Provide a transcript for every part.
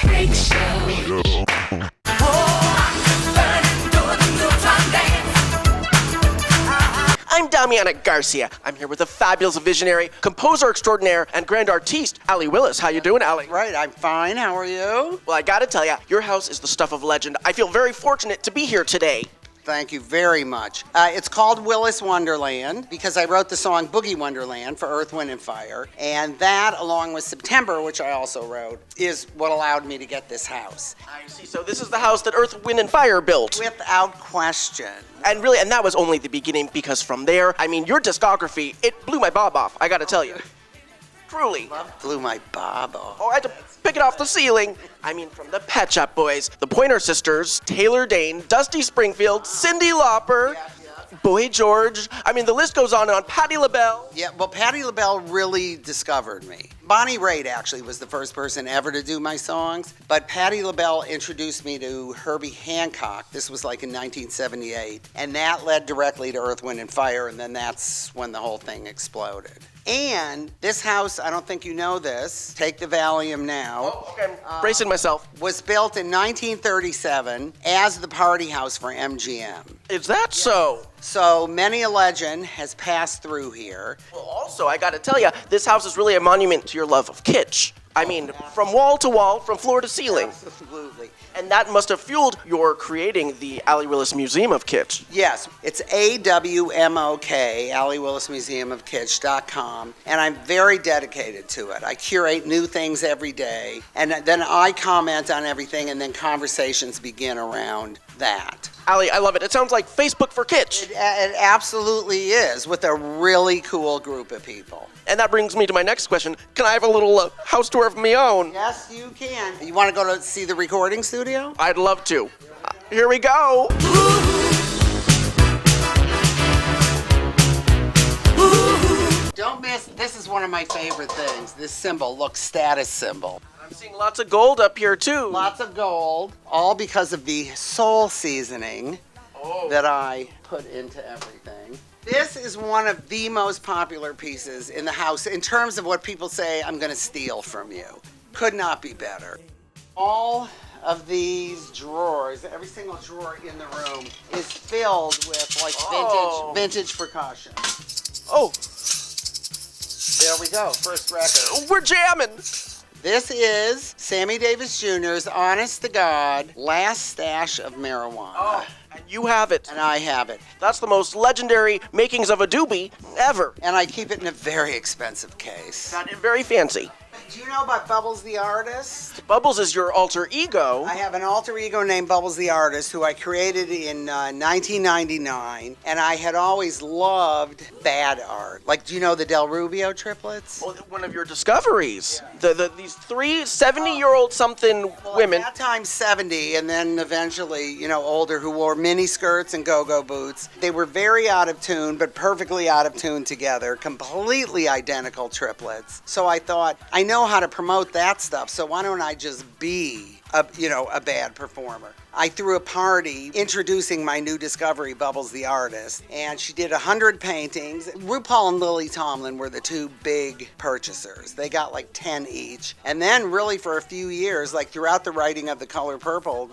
Freak Show. I'm Damiana Garcia. I'm here with the fabulous visionary, composer extraordinaire, and grand artiste, Allee Willis. How you doing, Allee? Right, I'm fine. How are you? Well, I gotta tell ya, your house is the stuff of legend. I feel very fortunate to be here today. Thank you very much. It's called Willis Wonderland because I wrote the song Boogie Wonderland for Earth, Wind, and Fire. And that, along with September, which I also wrote, is what allowed me to get this house. I see. So this is the house that Earth, Wind, and Fire built. Without question. And that was only the beginning, because from there, I mean, your discography, it blew my bob off, I gotta tell you. Truly. Blew my bob off. Oh, I had to pick it off the ceiling. I mean, from the Pet Shop Boys, the Pointer Sisters, Taylor Dane, Dusty Springfield, Cyndi Lauper, Boy George. I mean, the list goes on and on. Patti LaBelle. Yeah, well, Patti LaBelle really discovered me. Bonnie Raitt actually was the first person ever to do my songs, but Patti LaBelle introduced me to Herbie Hancock. This was like in 1978, and that led directly to Earth, Wind, and Fire, and then that's when the whole thing exploded. And this house, I don't think you know this, take the Valium now. Oh, okay. I'm bracing myself. Was built in 1937 as the party house for MGM. Is that so? So many a legend has passed through here. Well, also, I gotta tell you, this house is really a monument to your love of kitsch. I mean, from wall to wall, from floor to ceiling. Absolutely. And that must have fueled your creating the Allee Willis Museum of Kitsch. Yes, it's AWMOK, Allee Willis Museum of Kitsch.com, and I'm very dedicated to it. I curate new things every day, and then I comment on everything, and then conversations begin around that. Allee, I love it. It sounds like Facebook for Kitsch. It absolutely is, with a really cool group of people. And that brings me to my next question. Can I have a little house tour of my own? Yes, you can. You want to go to see the recording studio? I'd love to. Here we go. Don't miss, this is one of my favorite things. This symbol, look, status symbol. I'm seeing lots of gold up here, too. Lots of gold, all because of the soul seasoning that I put into everything. This is one of the most popular pieces in the house in terms of what people say I'm going to steal from you. Could not be better. All of these drawers, every single drawer in the room is filled with like vintage percussion. Oh, There we go, first record. we're jamming. This is Sammy Davis Jr.'s honest to God last stash of marijuana. Oh, and you have it. And I have it. That's the most legendary makings of a doobie ever. And I keep it in a very expensive case. Not very fancy. Do you know about Bubbles the Artist? Bubbles is your alter ego. I have an alter ego named Bubbles the Artist who I created in 1999, and I had always loved bad art. Like, do you know the Del Rubio triplets? Well, one of your discoveries. These three 70-year-old something women. At that time 70, and then eventually, older, who wore mini skirts and go-go boots. They were very out of tune, but perfectly out of tune together, completely identical triplets. So I thought, I know how to promote that stuff, so why don't I just be a bad performer? I threw a party introducing my new discovery, Bubbles the Artist, and she did 100 paintings. RuPaul and Lily Tomlin were the two big purchasers. They got like 10 each. And then really for a few years, like throughout the writing of The Color Purple,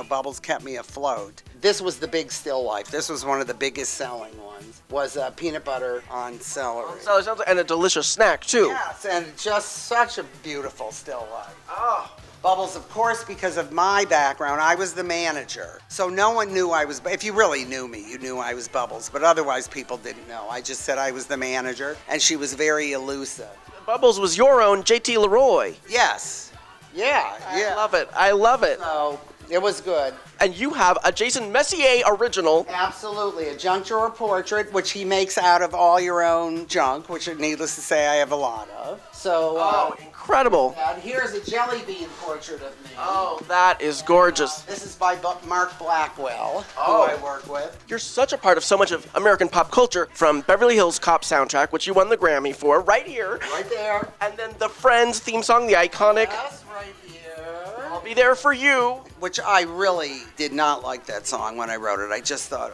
Bubbles kept me afloat. This was the big still life. This was one of the biggest selling ones, was peanut butter on celery. And a delicious snack, too. Yes, and just such a beautiful still life. Oh. Bubbles, of course, because of my background, I was the manager. So no one knew I was, if you really knew me, you knew I was Bubbles, but otherwise people didn't know. I just said I was the manager, and she was very elusive. Bubbles was your own JT Leroy. Yes. Yeah. I love it. I love it. So it was good. And you have a Jason Messier original. Absolutely. A junk drawer portrait, which he makes out of all your own junk, which needless to say I have a lot of. So, incredible. And here's a jelly bean portrait of me. Oh, that is gorgeous. This is by Mark Blackwell, who I work with. You're such a part of so much of American pop culture, from Beverly Hills Cop soundtrack, which you won the Grammy for, right here. Right there. And then the Friends theme song, the iconic Yes, right here. I'll Be There For You. which I really did not like that song when I wrote it. I just thought,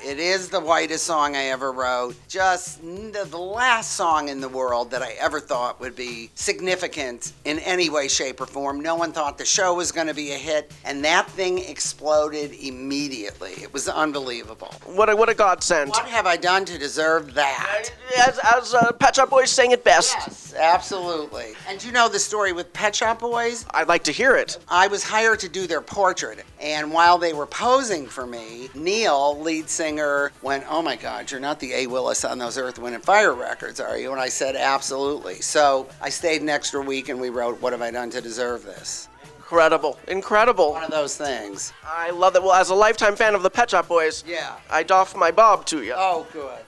it is the whitest song I ever wrote. Just the last song in the world that I ever thought would be significant in any way, shape, or form. No one thought the show was going to be a hit, and that thing exploded immediately. It was unbelievable. What a godsend. What have I done to deserve that? As Pet Shop Boys sang it best. Yes, absolutely. And you know the story with Pet Shop Boys? I'd like to hear it. I was hired to do their portrait, and while they were posing for me, Neil, lead singer, went, "Oh my God, you're not the Allee Willis on those Earth, Wind & Fire records, are you?" And I said, "Absolutely." So I stayed an extra week and we wrote What Have I Done to Deserve This? Incredible. One of those things. I love that. Well, as a lifetime fan of the Pet Shop Boys, Yeah. I doff my bob to you. Oh, good.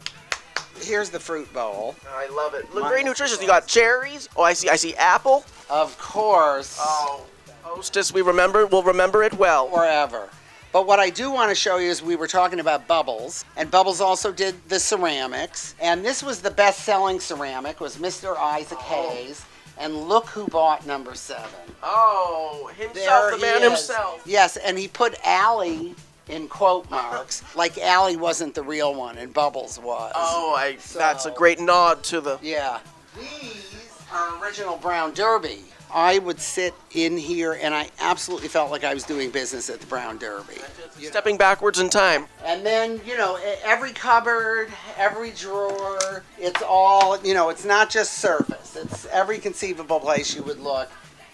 Here's the fruit bowl. I love it. Look, very nutritious. You got cherries. Oh, I see apple. Of course. Oh, Hostess, we'll remember it well. Forever. But what I do want to show you is we were talking about Bubbles, and Bubbles also did the ceramics, and this was the best-selling ceramic, was Mr. Isaac Hayes, and look who bought number 7. Oh, himself, There the man he is. himself. Yes, and he put Allie in quote marks, like Allie wasn't the real one and Bubbles was. Oh, that's a great nod to the... Yeah. These are original Brown Derby. I would sit in here and I absolutely felt like I was doing business at the Brown Derby. Stepping backwards in time. And then, every cupboard, every drawer, it's all, it's not just surface. It's every conceivable place you would look.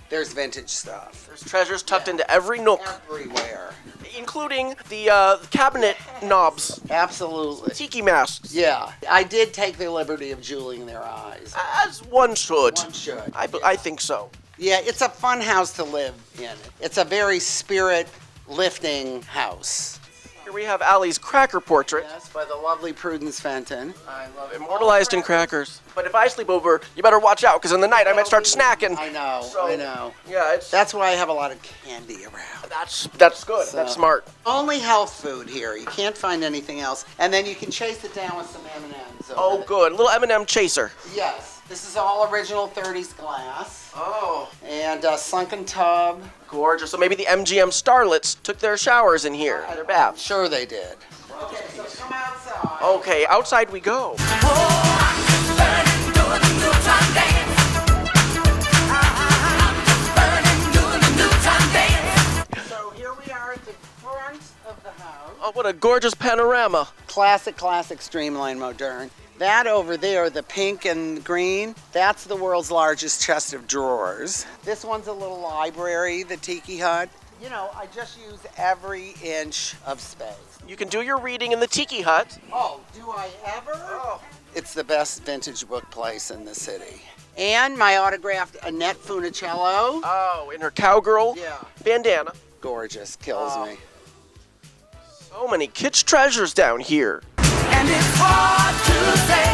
There's vintage stuff. There's treasures tucked into every nook. Everywhere. Including the cabinet knobs. Absolutely. Tiki masks. Yeah. I did take the liberty of jeweling their eyes. As one should. One should. I think so. Yeah, it's a fun house to live in. It's a very spirit-lifting house. Here we have Allie's cracker portrait. Yes, by the lovely Prudence Fenton. I love it. Immortalized in crackers. But if I sleep over, you better watch out, because in the night I might start snacking. I know. Yeah, That's why I have a lot of candy around. That's good. So- That's smart. Only health food here. You can't find anything else. And then you can chase it down with some M&Ms. Oh, good. Little M&M chaser. Yes. This is all original 30s glass. Oh. And a sunken tub. Gorgeous. So maybe the MGM starlets took their showers in here, their baths. Sure they did. Okay, so come outside. Okay, outside we go. So here we are at the front of the house. Oh, what a gorgeous panorama. Classic, streamlined, modern. That over there, the pink and green, that's the world's largest chest of drawers. This one's a little library, the Tiki Hut. I just use every inch of space. You can do your reading in the Tiki Hut. Oh, do I ever? Oh. It's the best vintage book place in the city. And my autographed Annette Funicello. Oh, in her cowgirl bandana. Gorgeous, kills me. So many Kitsch treasures down here. And it's hard to say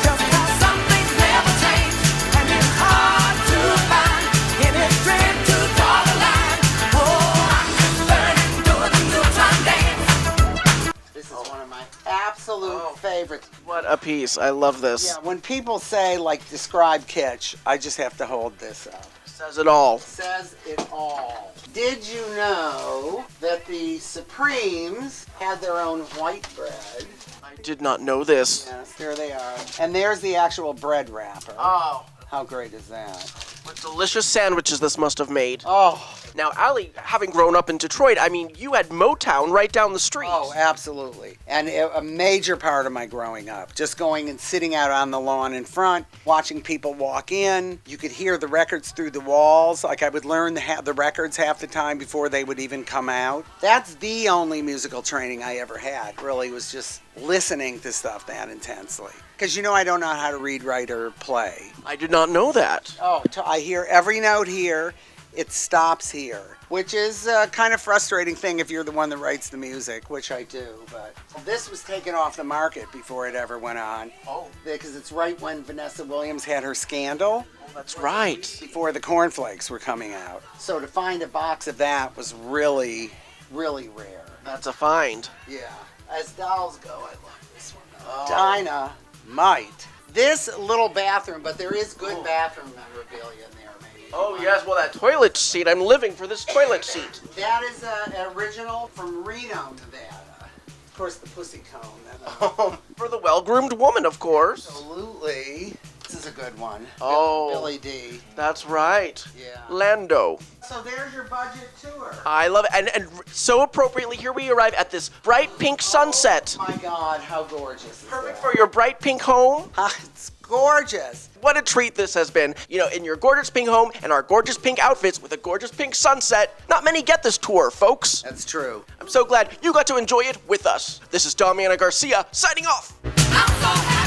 just how some things never change. And it's hard to find any strength to draw the line. Oh, I'm learning doing the new time dance. This is one of my absolute favorites. What a piece. I love this. Yeah, when people say, describe Kitsch, I just have to hold this up. Says it all. Says it all. Did you know that the Supremes had their own white bread? I did not know this. Yes, there they are. And there's the actual bread wrapper. Oh, How great is that? what delicious sandwiches this must have made. Oh, Now, Allie, having grown up in Detroit, you had Motown right down the street. oh, absolutely. And a major part of my growing up, just going and sitting out on the lawn in front, watching people walk in. You could hear the records through the walls. I would learn the records half the time before they would even come out. That's the only musical training I ever had, really, was just listening to stuff that intensely. Because I don't know how to read, write, or play. I did not know that. Oh, I hear every note here. It stops here, which is a kind of frustrating thing if you're the one that writes the music, which I do. But this was taken off the market before it ever went on. Oh. Because it's right when Vanessa Williams had her scandal, That's right. before the cornflakes were coming out. So to find a box of that was really, really rare. That's a find. Yeah. As dolls go, I love this one. Dynamite. This little bathroom, but there is good bathroom memorabilia in there, maybe. Oh, yes, well, that toilet seat. I'm living for this toilet seat. That is an original from Reno, Nevada. Of course, the pussy cone. For the well-groomed woman, of course. Absolutely. This is a good one. Oh. Billy D. That's right. Yeah. Lando. So there's your budget tour. I love it. And so appropriately, here we arrive at this bright pink sunset. Oh my God, how gorgeous. Perfect for your bright pink home. It's gorgeous. What a treat this has been. You know, in your gorgeous pink home and our gorgeous pink outfits with a gorgeous pink sunset. Not many get this tour, folks. That's true. I'm so glad you got to enjoy it with us. This is Damiana Garcia signing off. I'm so happy.